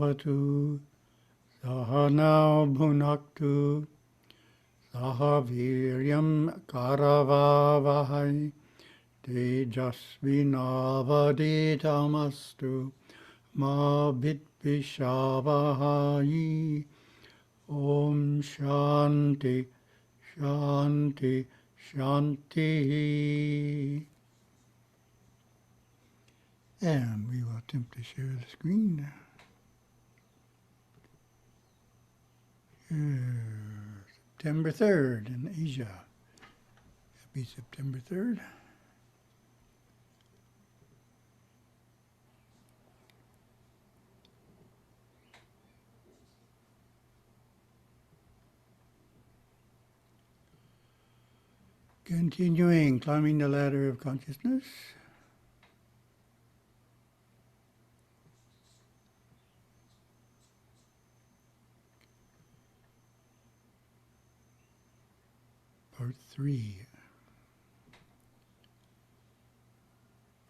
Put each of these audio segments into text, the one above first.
bhavatu, sahana bhunaktu, saha viryam karavavahai, tejasvinavaditamastu, ma vidvishavahai. Om Shanti, Shanti, Shanti. And we will attempt to share the screen now. September 3rd in Asia. Happy September 3rd. Continuing, climbing the ladder of consciousness. Part 3.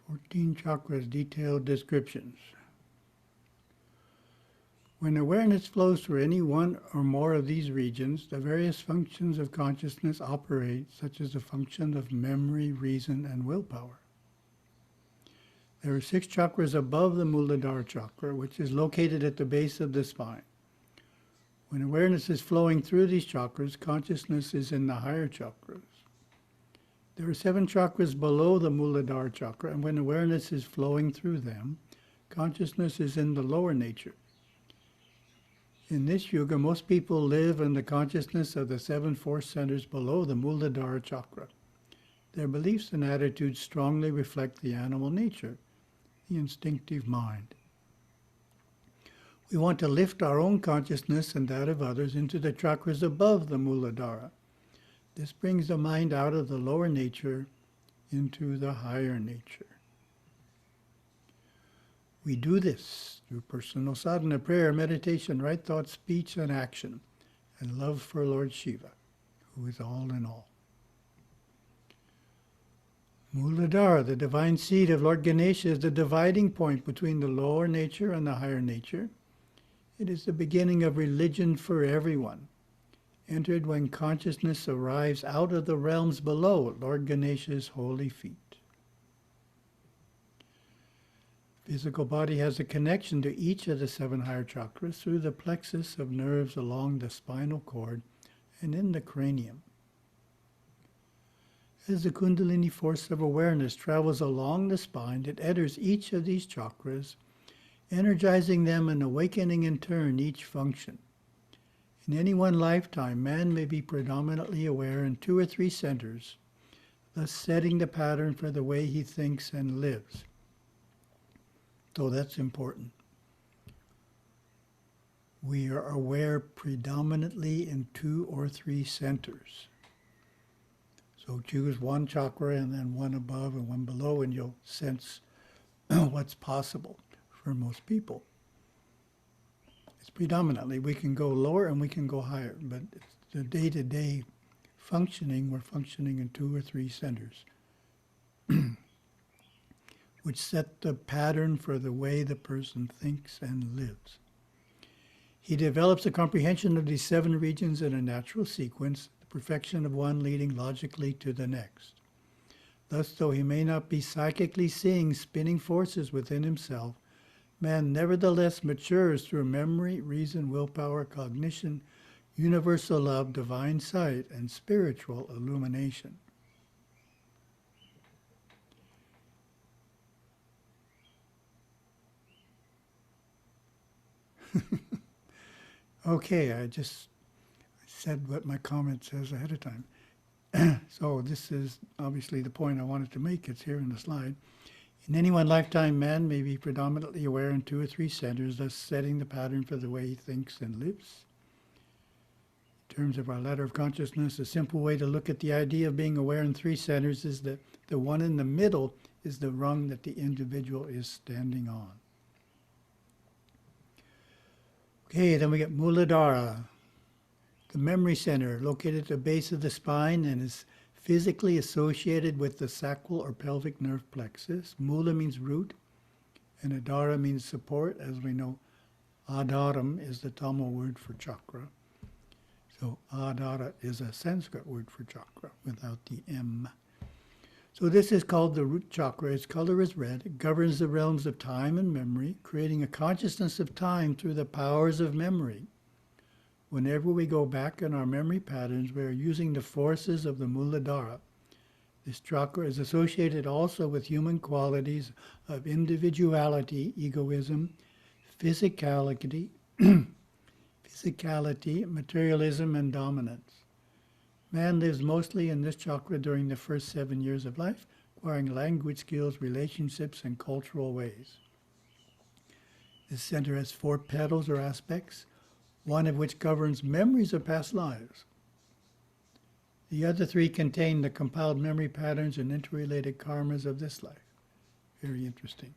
14 chakras, detailed descriptions. When awareness flows through any one or more of these regions, the various functions of consciousness operate, such as the function of memory, reason, and willpower. There are 6 chakras above the Muladhara chakra, which is located at the base of the spine. When awareness is flowing through these chakras, consciousness is in the higher chakras. There are 7 chakras below the Muladhara chakra, and when awareness is flowing through them, consciousness is in the lower nature. In this yuga, most people live in the consciousness of the 7 force centers below the Muladhara chakra. Their beliefs and attitudes strongly reflect the animal nature, the instinctive mind. We want to lift our own consciousness and that of others into the chakras above the Muladhara. This brings the mind out of the lower nature into the higher nature. We do this through personal sadhana, prayer, meditation, right thought, speech, and action, and love for Lord Shiva, who is all in all. Muladhara, the divine seed of Lord Ganesha, is the dividing point between the lower nature and the higher nature. It is the beginning of religion for everyone, entered when consciousness arrives out of the realms below Lord Ganesha's holy feet. Physical body has a connection to each of the 7 higher chakras through the plexus of nerves along the spinal cord and in the cranium. As the Kundalini force of awareness travels along the spine, it enters each of these chakras, energizing them and awakening in turn each function. In any one lifetime, man may be predominantly aware in 2 or 3 centers, thus setting the pattern for the way he thinks and lives. So that's important. We are aware predominantly in 2 or 3 centers. So choose one chakra and then one above and one below, and you'll sense what's possible for most people. It's predominantly, we can go lower and we can go higher, but it's the day-to-day functioning, we're functioning in 2 or 3 centers, which set the pattern for the way the person thinks and lives. He develops a comprehension of these 7 regions in a natural sequence, the perfection of one leading logically to the next. Thus, though he may not be psychically seeing spinning forces within himself, man nevertheless matures through memory, reason, willpower, cognition, universal love, divine sight, and spiritual illumination. Okay, I just said what my comment says ahead of time. So this is obviously the point I wanted to make. It's here in the slide. In any one lifetime, man may be predominantly aware in 2 or 3 centers, thus setting the pattern for the way he thinks and lives. In terms of our ladder of consciousness, a simple way to look at the idea of being aware in 3 centers is that the one in the middle is the rung that the individual is standing on. Okay, then we get Muladhara, the memory center located at the base of the spine and is physically associated with the sacral or pelvic nerve plexus. Mula means root, and Adhara means support, as we know. Adaram is the Tamil word for chakra. So Adara is a Sanskrit word for chakra without the M. So this is called the root chakra. Its color is red. It governs the realms of time and memory, creating a consciousness of time through the powers of memory. Whenever we go back in our memory patterns, we are using the forces of the Muladhara. This chakra is associated also with human qualities of individuality, egoism, physicality, materialism, and dominance. Man lives mostly in this chakra during the first 7 years of life, acquiring language skills, relationships, and cultural ways. This center has 4 petals or aspects, one of which governs memories of past lives. The other 3 contain the compiled memory patterns and interrelated karmas of this life. Very interesting.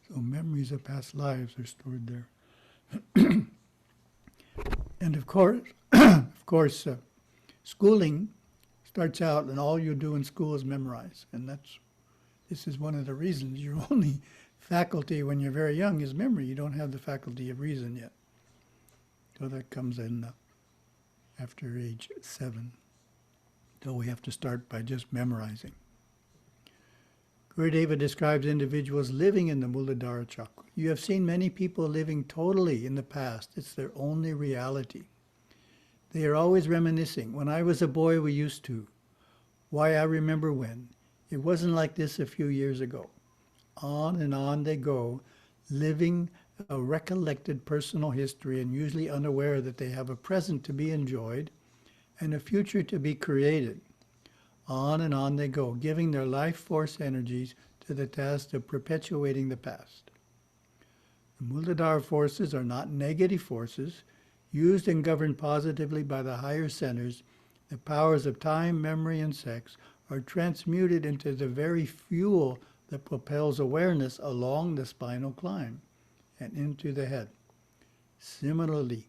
So memories of past lives are stored there. And of course, schooling starts out and all you do in school is memorize. And this is one of the reasons your only faculty when you're very young is memory. You don't have the faculty of reason yet. So that comes in after age 7. So we have to start by just memorizing. Gurudeva describes individuals living in the Muladhara chakra. You have seen many people living totally in the past. It's their only reality. They are always reminiscing. When I was a boy, we used to. Why, I remember when. It wasn't like this a few years ago. On and on they go, living a recollected personal history and usually unaware that they have a present to be enjoyed and a future to be created. On and on they go, giving their life force energies to the task of perpetuating the past. The Muladhara forces are not negative forces. Used and governed positively by the higher centers, the powers of time, memory, and sex are transmuted into the very fuel that propels awareness along the spinal climb and into the head. Similarly,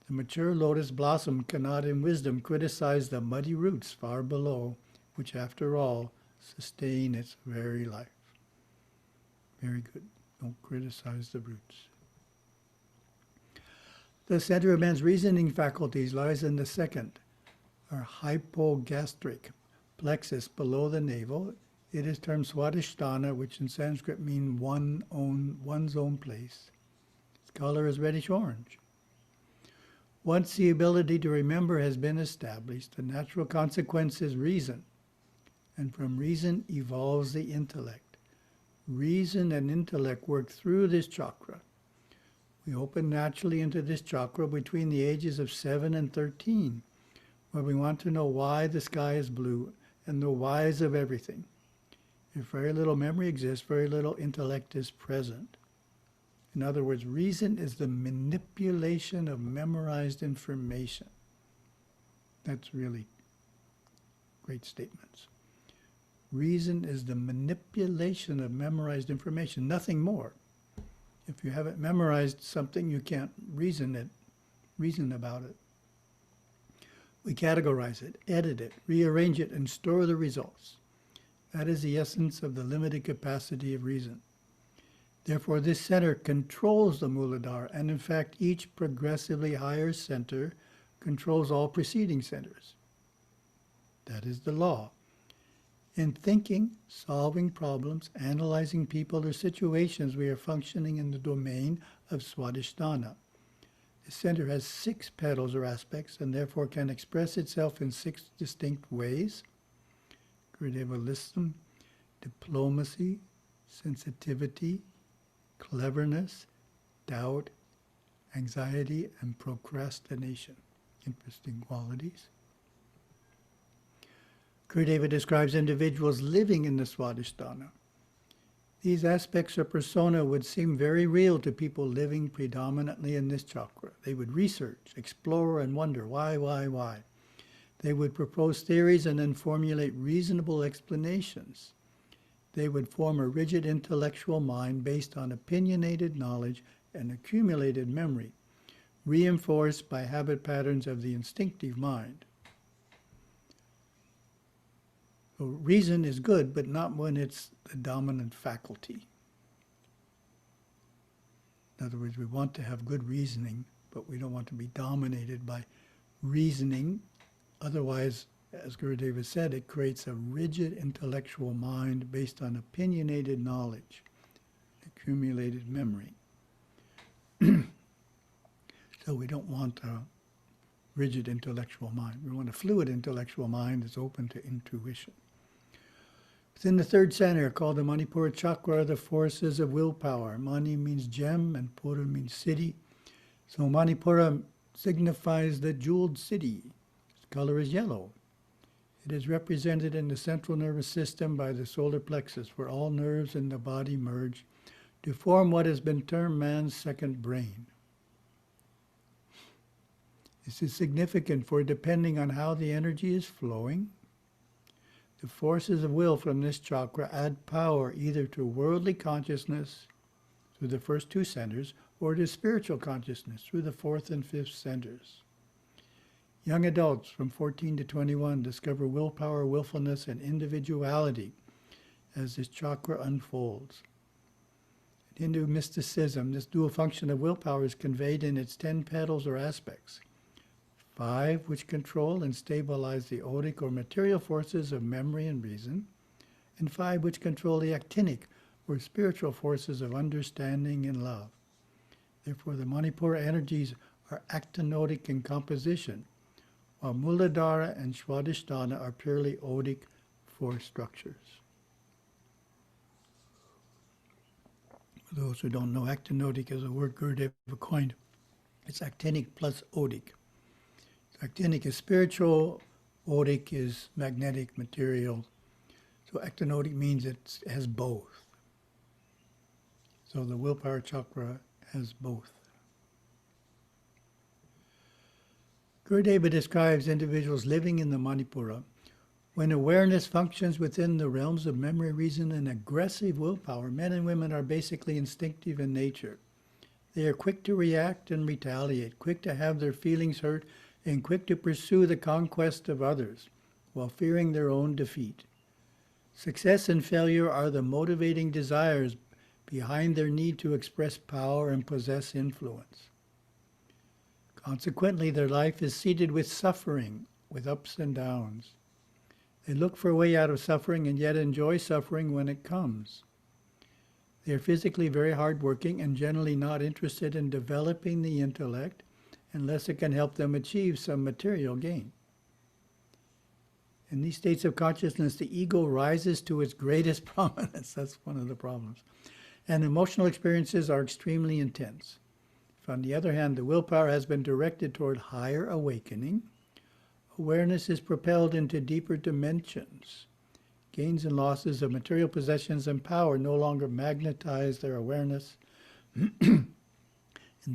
the mature lotus blossom cannot in wisdom criticize the muddy roots far below, which after all sustain its very life. Very good. Don't criticize the roots. The center of man's reasoning faculties lies in the second, or hypogastric plexus below the navel. It is termed Swadhisthana, which in Sanskrit means one's own place. Its color is reddish-orange. Once the ability to remember has been established, the natural consequence is reason, and from reason evolves the intellect. Reason and intellect work through this chakra. We open naturally into this chakra between the ages of 7 and 13, where we want to know why the sky is blue and the whys of everything. If very little memory exists, very little intellect is present. In other words, reason is the manipulation of memorized information. That's really great statements. Reason is the manipulation of memorized information, nothing more. If you haven't memorized something, you can't reason about it. We categorize it, edit it, rearrange it, and store the results. That is the essence of the limited capacity of reason. Therefore, this center controls the Muladhara, and in fact, each progressively higher center controls all preceding centers. That is the law. In thinking, solving problems, analyzing people or situations, we are functioning in the domain of Swadhisthana. The center has 6 petals or aspects and therefore can express itself in 6 distinct ways. Gurudeva lists them: diplomacy, sensitivity, cleverness, doubt, anxiety, and procrastination. Interesting qualities. Gurudeva describes individuals living in the Swadhisthana. These aspects or persona would seem very real to people living predominantly in this chakra. They would research, explore, and wonder why. They would propose theories and then formulate reasonable explanations. They would form a rigid intellectual mind based on opinionated knowledge and accumulated memory, reinforced by habit patterns of the instinctive mind. So reason is good, but not when it's the dominant faculty. In other words, we want to have good reasoning, but we don't want to be dominated by reasoning. Otherwise, as Gurudeva said, it creates a rigid intellectual mind based on opinionated knowledge, accumulated memory. So we don't want a rigid intellectual mind. We want a fluid intellectual mind that's open to intuition. Within the third center, called the Manipura chakra, are the forces of willpower. Mani means gem and Pura means city. So Manipura signifies the jeweled city. Its color is yellow. It is represented in the central nervous system by the solar plexus, where all nerves in the body merge to form what has been termed man's second brain. This is significant, for depending on how the energy is flowing, the forces of will from this chakra add power either to worldly consciousness through the first two centers or to spiritual consciousness through the fourth and fifth centers. Young adults from 14 to 21 discover willpower, willfulness, and individuality as this chakra unfolds. In Hindu mysticism, this dual function of willpower is conveyed in its 10 petals or aspects. 5 which control and stabilize the odic or material forces of memory and reason, and 5 which control the actinic or spiritual forces of understanding and love. Therefore, the Manipura energies are actinotic in composition, while Muladhara and Swadhisthana are purely odic force structures. For those who don't know, actinotic is a word Gurudeva coined. It's actinic plus odic. Actinic is spiritual, odic is magnetic, material. So actinotic means it has both. So the willpower chakra has both. Gurudeva describes individuals living in the Manipura. When awareness functions within the realms of memory, reason, and aggressive willpower, men and women are basically instinctive in nature. They are quick to react and retaliate, quick to have their feelings hurt, and quick to pursue the conquest of others, while fearing their own defeat. Success and failure are the motivating desires behind their need to express power and possess influence. Consequently, their life is seeded with suffering, with ups and downs. They look for a way out of suffering and yet enjoy suffering when it comes. They are physically very hardworking and generally not interested in developing the intellect unless it can help them achieve some material gain. In these states of consciousness, the ego rises to its greatest prominence. That's one of the problems. And emotional experiences are extremely intense. If, on the other hand, the willpower has been directed toward higher awakening, awareness is propelled into deeper dimensions. Gains and losses of material possessions and power no longer magnetize their awareness, and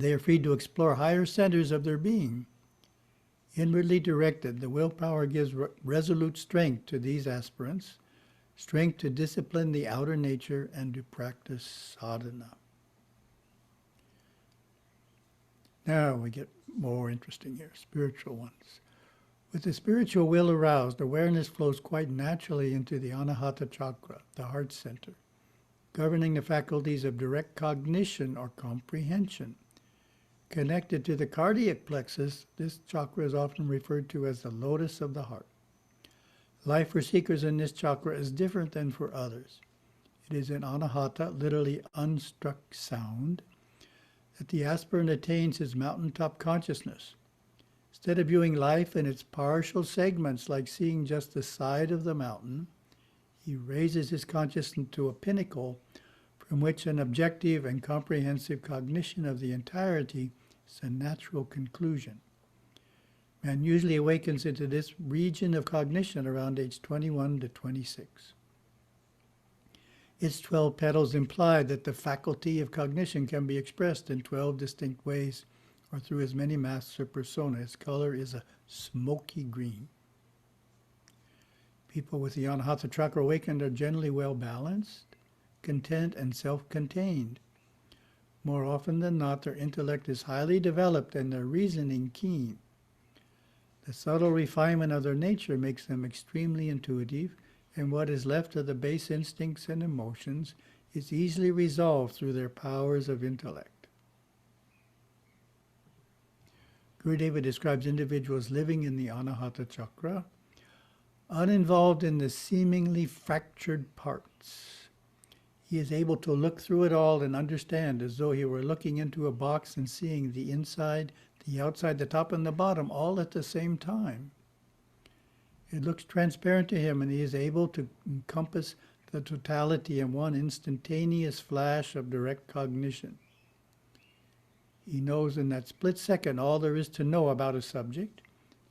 they are free to explore higher centers of their being. Inwardly directed, the willpower gives resolute strength to these aspirants, strength to discipline the outer nature and to practice sadhana. Now we get more interesting here, spiritual ones. With the spiritual will aroused, awareness flows quite naturally into the Anahata chakra, the heart center, governing the faculties of direct cognition or comprehension. Connected to the cardiac plexus, this chakra is often referred to as the lotus of the heart. Life for seekers in this chakra is different than for others. It is in Anahata, literally unstruck sound, that the aspirant attains his mountaintop consciousness. Instead of viewing life in its partial segments like seeing just the side of the mountain, he raises his consciousness to a pinnacle from which an objective and comprehensive cognition of the entirety is a natural conclusion. Man usually awakens into this region of cognition around age 21 to 26. Its 12 petals imply that the faculty of cognition can be expressed in 12 distinct ways or through as many masks or persona. Its color is a smoky green. People with the Anahata chakra awakened are generally well balanced, content, and self-contained. More often than not, their intellect is highly developed and their reasoning keen. The subtle refinement of their nature makes them extremely intuitive, and what is left of the base instincts and emotions is easily resolved through their powers of intellect. Gurudeva describes individuals living in the Anahata chakra, uninvolved in the seemingly fractured parts. He is able to look through it all and understand as though he were looking into a box and seeing the inside, the outside, the top and the bottom all at the same time. It looks transparent to him, and he is able to encompass the totality in one instantaneous flash of direct cognition. He knows in that split second all there is to know about a subject,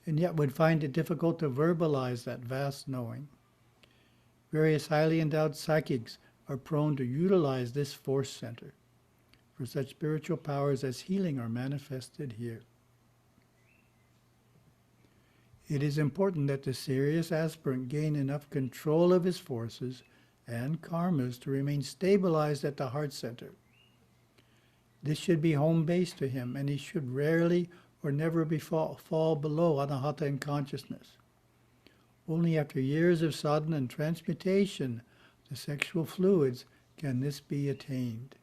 and yet would find it difficult to verbalize that vast knowing. Various highly endowed psychics are prone to utilize this force center, for such spiritual powers as healing are manifested here. It is important that the serious aspirant gain enough control of his forces and karmas to remain stabilized at the heart center. This should be home base to him, and he should rarely or never fall below anahata in consciousness. Only after years of sadhana and transmutation, the sexual fluids, can this be attained.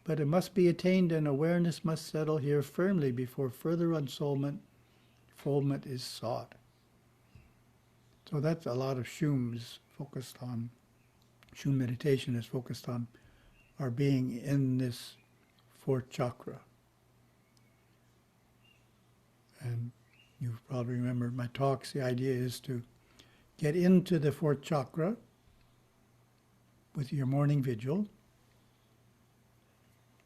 But it must be attained, and awareness must settle here firmly before further unfoldment is sought. So that's a lot of Shum meditation is focused on our being in this fourth chakra. And you probably remember my talks, the idea is to get into the fourth chakra with your morning vigil,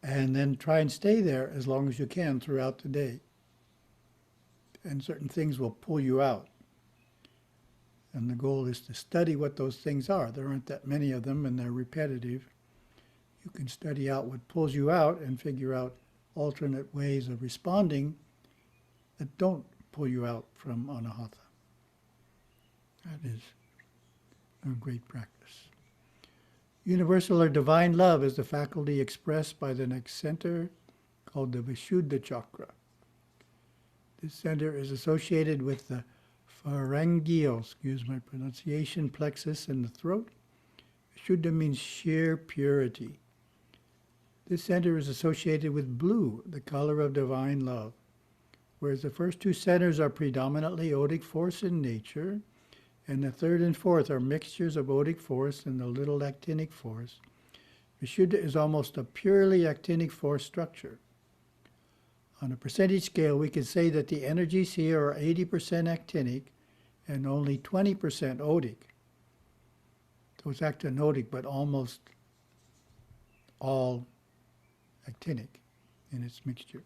and then try and stay there as long as you can throughout the day. And certain things will pull you out. And the goal is to study what those things are. There aren't that many of them, and they're repetitive. You can study out what pulls you out and figure out alternate ways of responding that don't pull you out from anahata. That is a great practice. Universal or divine love is the faculty expressed by the next center, called the Vishuddha chakra. This center is associated with the pharyngeal, excuse my pronunciation, plexus in the throat. Vishuddha means sheer purity. This center is associated with blue, the color of divine love. Whereas the first two centers are predominantly odic force in nature, and the third and fourth are mixtures of odic force and a little actinic force. Vishuddha is almost a purely actinic force structure. On a percentage scale, we can say that the energies here are 80% actinic and only 20% odic. So it's actinodic, but almost all actinic in its mixture.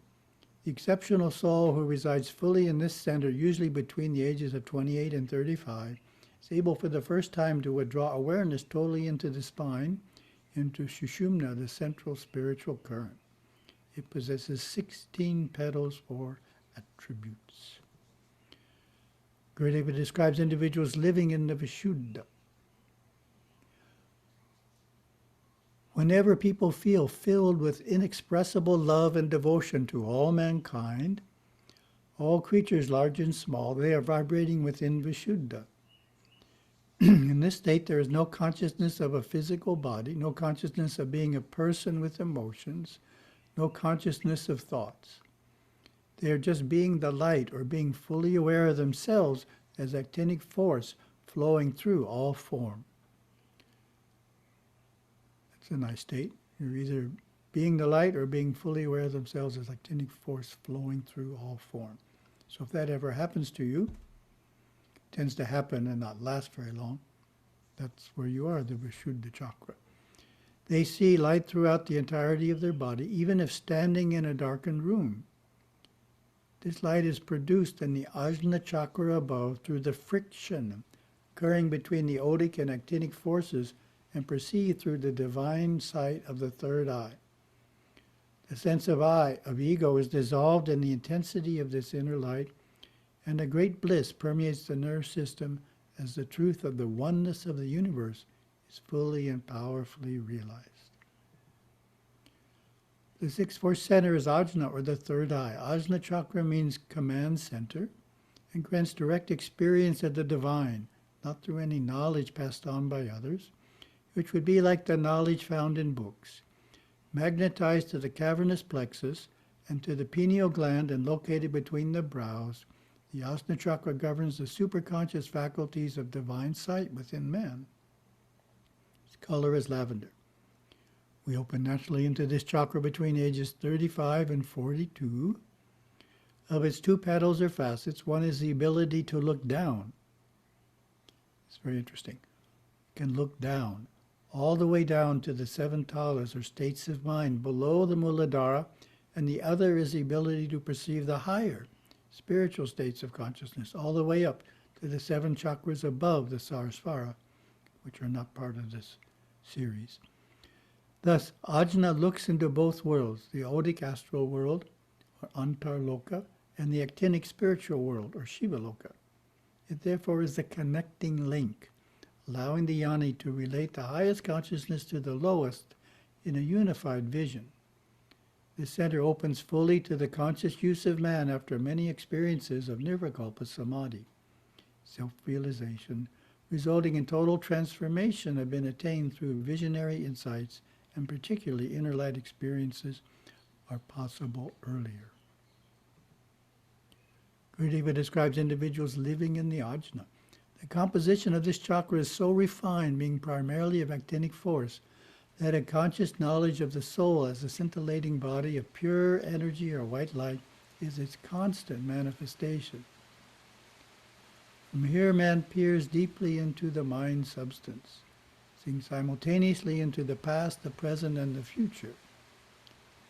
The exceptional soul who resides fully in this center, usually between the ages of 28 and 35, is able for the first time to withdraw awareness totally into the spine, into Sushumna, the central spiritual current. It possesses 16 petals or attributes. Gurudeva describes individuals living in the Vishuddha. Whenever people feel filled with inexpressible love and devotion to all mankind, all creatures large and small, they are vibrating within Vishuddha. In this state, there is no consciousness of a physical body, no consciousness of being a person with emotions, no consciousness of thoughts. They are just being the light, or being fully aware of themselves as actinic force flowing through all form. That's a nice state. You're either being the light or being fully aware of themselves as actinic force flowing through all form. So if that ever happens to you, it tends to happen and not last very long. That's where you are, the Vishuddha chakra. They see light throughout the entirety of their body, even if standing in a darkened room. This light is produced in the Ajna chakra above through the friction occurring between the odic and actinic forces, and perceived through the divine sight of the third eye. The sense of I, of ego, is dissolved in the intensity of this inner light, and a great bliss permeates the nerve system as the truth of the oneness of the universe is fully and powerfully realized. The sixth force center is Ajna, or the third eye. Ajna chakra means command center, and grants direct experience of the divine, not through any knowledge passed on by others, which would be like the knowledge found in books. Magnetized to the cavernous plexus, and to the pineal gland and located between the brows. The Ajna chakra governs the superconscious faculties of divine sight within man. Its color is lavender. We open naturally into this chakra between ages 35 and 42. Of its two petals or facets, one is the ability to look down. It's very interesting. You can look down, all the way down to the seven talas or states of mind below the Muladhara, and the other is the ability to perceive the higher spiritual states of consciousness, all the way up to the seven chakras above the Sarasvara, which are not part of this series. Thus, Ajna looks into both worlds, the Odic astral world, or Antarloka, and the actinic spiritual world, or Shivaloka. It therefore is the connecting link, allowing the yoni to relate the highest consciousness to the lowest in a unified vision. This center opens fully to the conscious use of man after many experiences of nirvikalpa samadhi. Self-realization, resulting in total transformation, have been attained through visionary insights, and particularly inner light experiences are possible earlier. Gurudeva describes individuals living in the ajna. The composition of this chakra is so refined, being primarily of actinic force, that a conscious knowledge of the soul as a scintillating body of pure energy or white light is its constant manifestation. From here, man peers deeply into the mind substance, seeing simultaneously into the past, the present, and the future,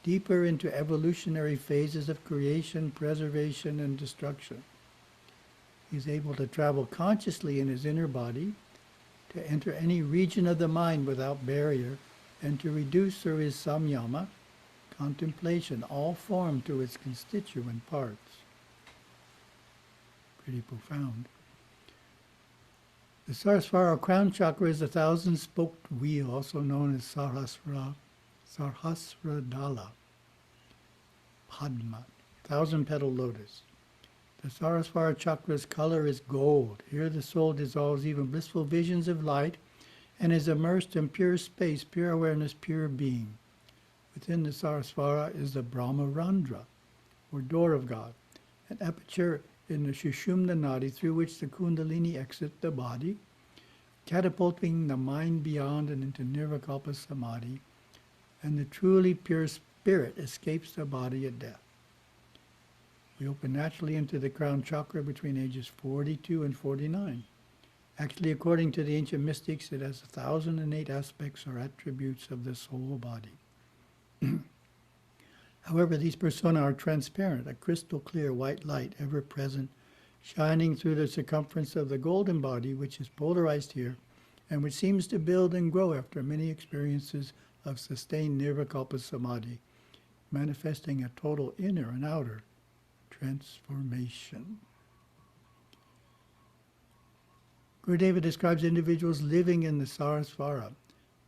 deeper into evolutionary phases of creation, preservation, and destruction. He is able to travel consciously in his inner body, to enter any region of the mind without barrier, and to reduce through his samyama, contemplation, all form to its constituent parts. Pretty profound. The Sarasvara crown chakra is a thousand-spoked wheel, also known as Sarhasradala, Padma, thousand-petal lotus. The Sarasvara chakra's color is gold. Here the soul dissolves even blissful visions of light and is immersed in pure space, pure awareness, pure being. Within the Sarasvara is the Brahmarandra, or door of God, an aperture in the Sushumna Nadi through which the Kundalini exits the body, catapulting the mind beyond and into Nirvikalpa Samadhi, and the truly pure spirit escapes the body at death. We open naturally into the crown chakra between ages 42 and 49. Actually, according to the ancient mystics, it has 1,008 aspects or attributes of the soul body. However, these persona are transparent, a crystal clear white light ever present, shining through the circumference of the golden body, which is polarized here, and which seems to build and grow after many experiences of sustained Nirvikalpa Samadhi, manifesting a total inner and outer transformation. Gurudeva describes individuals living in the Sarasvara.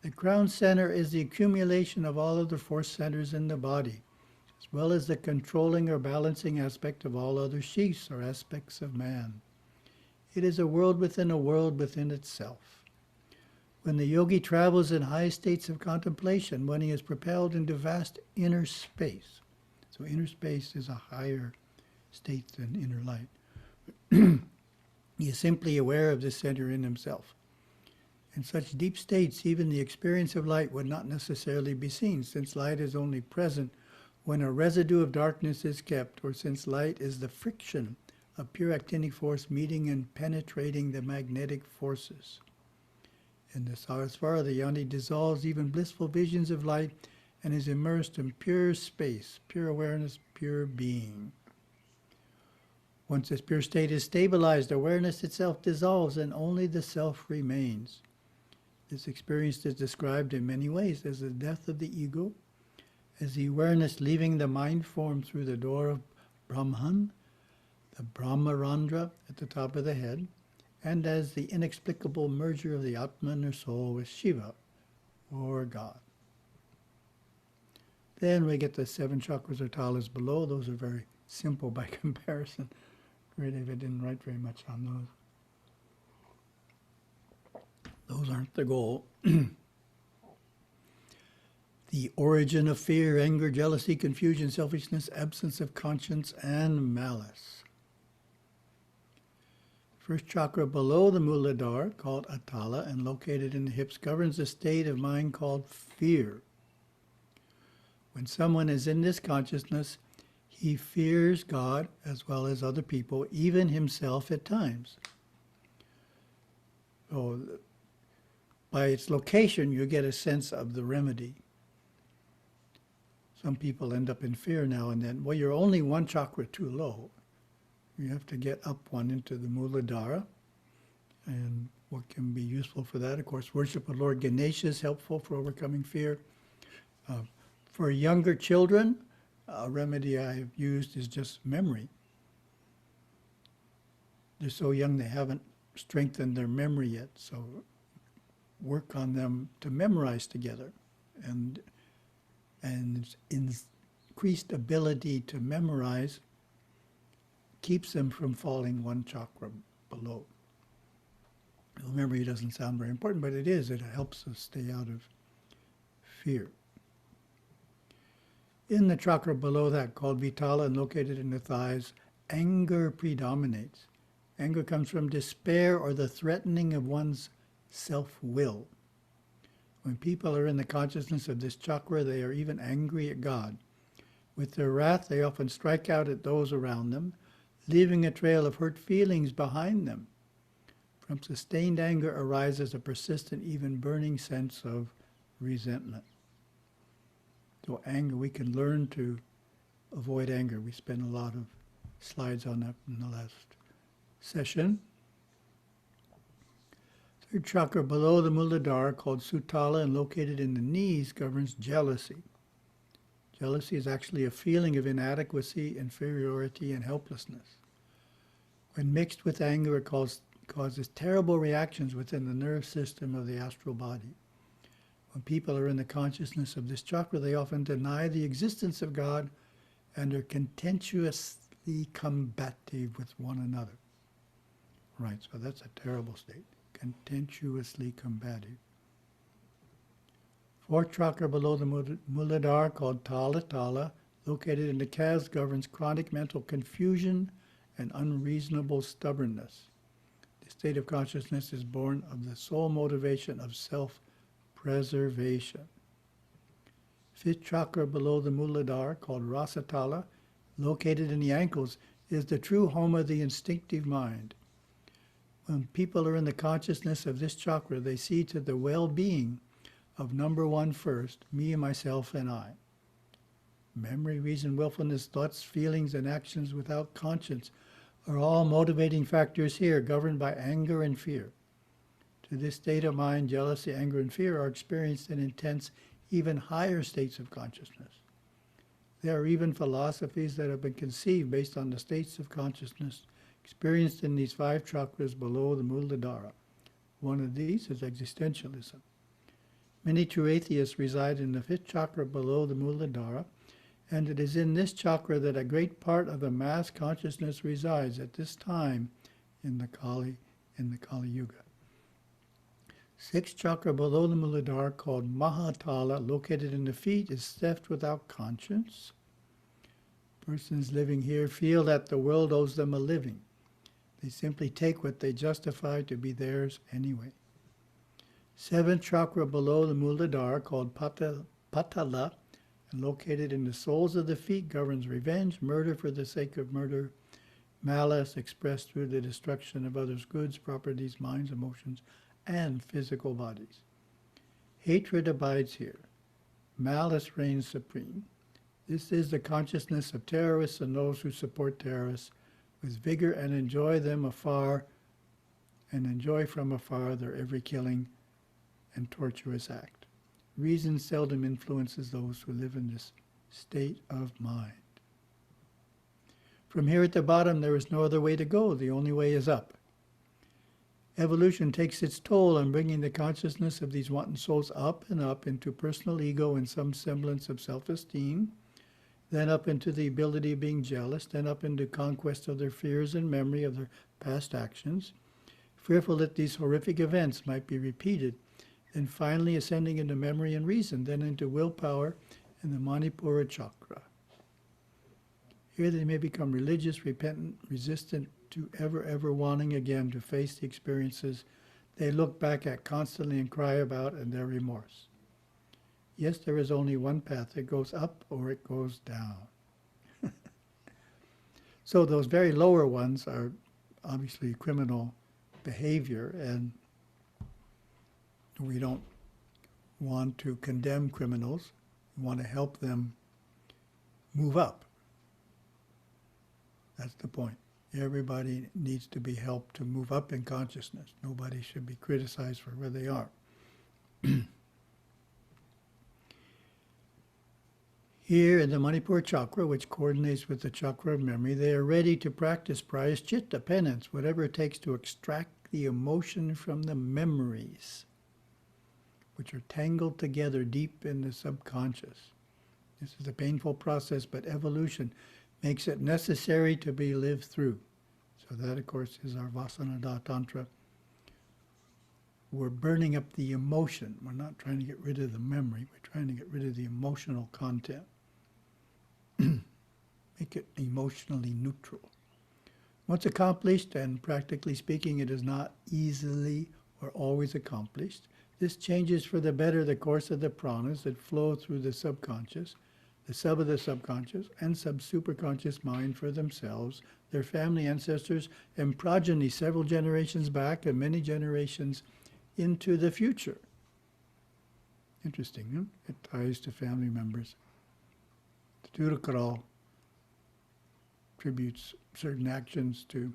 The crown center is the accumulation of all other force centers in the body, as well as the controlling or balancing aspect of all other sheaths or aspects of man. It is a world within itself. When the yogi travels in high states of contemplation, when he is propelled into vast inner space, so inner space is a higher state than inner light, he is simply aware of this center in himself. In such deep states, even the experience of light would not necessarily be seen, since light is only present when a residue of darkness is kept, or since light is the friction of pure actinic force meeting and penetrating the magnetic forces. In the Sarasvara, the yoni dissolves even blissful visions of light and is immersed in pure space, pure awareness, pure being. Once this pure state is stabilized, awareness itself dissolves and only the self remains. This experience is described in many ways as the death of the ego, as the awareness leaving the mind form through the door of Brahman, the Brahmarandra at the top of the head, and as the inexplicable merger of the Atman or soul with Shiva, or God. Then we get the 7 chakras or talas below. Those are very simple by comparison. Gurudeva didn't write very much on those. Those aren't the goal. The the origin of fear, anger, jealousy, confusion, selfishness, absence of conscience, and malice. First chakra below the Muladhara, called Atala and located in the hips, governs a state of mind called fear. When someone is in this consciousness, he fears God as well as other people, even himself at times. So, by its location, you get a sense of the remedy. Some people end up in fear now and then. Well, you're only one chakra too low. You have to get up one into the Muladhara. And what can be useful for that? Of course, worship of Lord Ganesha is helpful for overcoming fear. For younger children, a remedy I've used is just memory. They're so young they haven't strengthened their memory yet, so work on them to memorize together. And increased ability to memorize keeps them from falling one chakra below. Memory doesn't sound very important, but it is. It helps us stay out of fear. In the chakra below that, called Vitala and located in the thighs, anger predominates. Anger comes from despair or the threatening of one's self-will. When people are in the consciousness of this chakra, they are even angry at God. With their wrath, they often strike out at those around them, leaving a trail of hurt feelings behind them. From sustained anger arises a persistent, even burning sense of resentment. So anger, we can learn to avoid anger. We spent a lot of slides on that in the last session. Third chakra below the Muladhara, called Sutala and located in the knees, governs jealousy. Jealousy is actually a feeling of inadequacy, inferiority, and helplessness. When mixed with anger, it causes terrible reactions within the nerve system of the astral body. When people are in the consciousness of this chakra, they often deny the existence of God and are contemptuously combative with one another. Right, so that's a terrible state. Contemptuously combative. Fourth chakra below the Muladhara, called Tala, located in the calves, governs chronic mental confusion and unreasonable stubbornness. The state of consciousness is born of the sole motivation of self-preservation. Fifth chakra below the Muladhara, called Rasatala, located in the ankles, is the true home of the instinctive mind. When people are in the consciousness of this chakra, they see to the well-being of number one first, me, myself, and I. Memory, reason, willfulness, thoughts, feelings, and actions without conscience are all motivating factors here, governed by anger and fear. To this state of mind, jealousy, anger, and fear are experienced in intense, even higher states of consciousness. There are even philosophies that have been conceived based on the states of consciousness experienced in these five chakras below the Muladhara. One of these is existentialism. Many true atheists reside in the fifth chakra below the Muladhara, and it is in this chakra that a great part of the mass consciousness resides at this time in the Kali Yuga. Sixth chakra below the Muladhara, called Mahatala, located in the feet, is theft without conscience. Persons living here feel that the world owes them a living. They simply take what they justify to be theirs anyway. Seventh chakra below the Muladhara, called Patala, and located in the soles of the feet, governs revenge, murder for the sake of murder, malice expressed through the destruction of others' goods, properties, minds, emotions, and physical bodies. Hatred abides here. Malice reigns supreme. This is the consciousness of terrorists and those who support terrorists, with vigor and enjoy from afar their every killing and torturous act. Reason seldom influences those who live in this state of mind. From here at the bottom, there is no other way to go. The only way is up. Evolution takes its toll on bringing the consciousness of these wanton souls up and up into personal ego and some semblance of self-esteem, then up into the ability of being jealous, then up into conquest of their fears and memory of their past actions. Fearful that these horrific events might be repeated, then finally ascending into memory and reason, then into willpower and the Manipura chakra. Here they may become religious, repentant, resistant to ever wanting again to face the experiences they look back at constantly and cry about and their remorse. Yes, there is only one path. It goes up or it goes down. So those very lower ones are obviously criminal behavior, and we don't want to condemn criminals. We want to help them move up. That's the point. Everybody needs to be helped to move up in consciousness. Nobody should be criticized for where they are. Here in the Manipura chakra, which coordinates with the chakra of memory, they are ready to practice prayaschitta, penance, whatever it takes to extract the emotion from the memories, which are tangled together deep in the subconscious. This is a painful process, but evolution makes it necessary to be lived through. So that, of course, is our Vasanada Tantra. We're burning up the emotion. We're not trying to get rid of the memory. We're trying to get rid of the emotional content. Make it emotionally neutral. Once accomplished, and practically speaking, it is not easily or always accomplished, this changes for the better the course of the pranas that flow through the subconscious, the sub of the subconscious, and sub-superconscious mind for themselves, their family ancestors, and progeny several generations back and many generations into the future. Interesting, huh? It ties to family members. The Turukral attributes certain actions to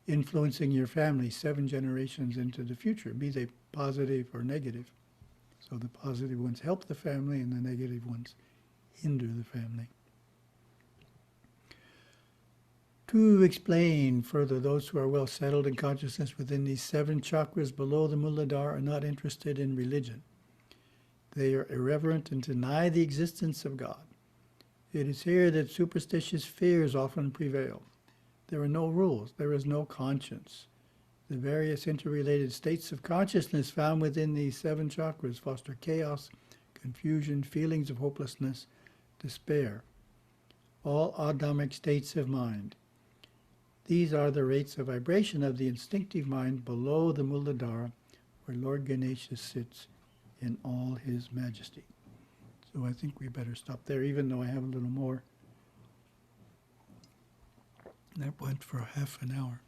influencing your family 7 generations into the future, be they positive or negative. So the positive ones help the family and the negative ones hinder the family. To explain further, those who are well settled in consciousness within these 7 chakras below the Muladhara are not interested in religion. They are irreverent and deny the existence of God. It is here that superstitious fears often prevail. There are no rules. There is no conscience. The various interrelated states of consciousness found within these 7 chakras foster chaos, confusion, feelings of hopelessness, despair, all Adamic states of mind. These are the rates of vibration of the instinctive mind below the Muladhara, where Lord Ganesha sits in all his majesty. So I think we better stop there, even though I have a little more. That went for half an hour.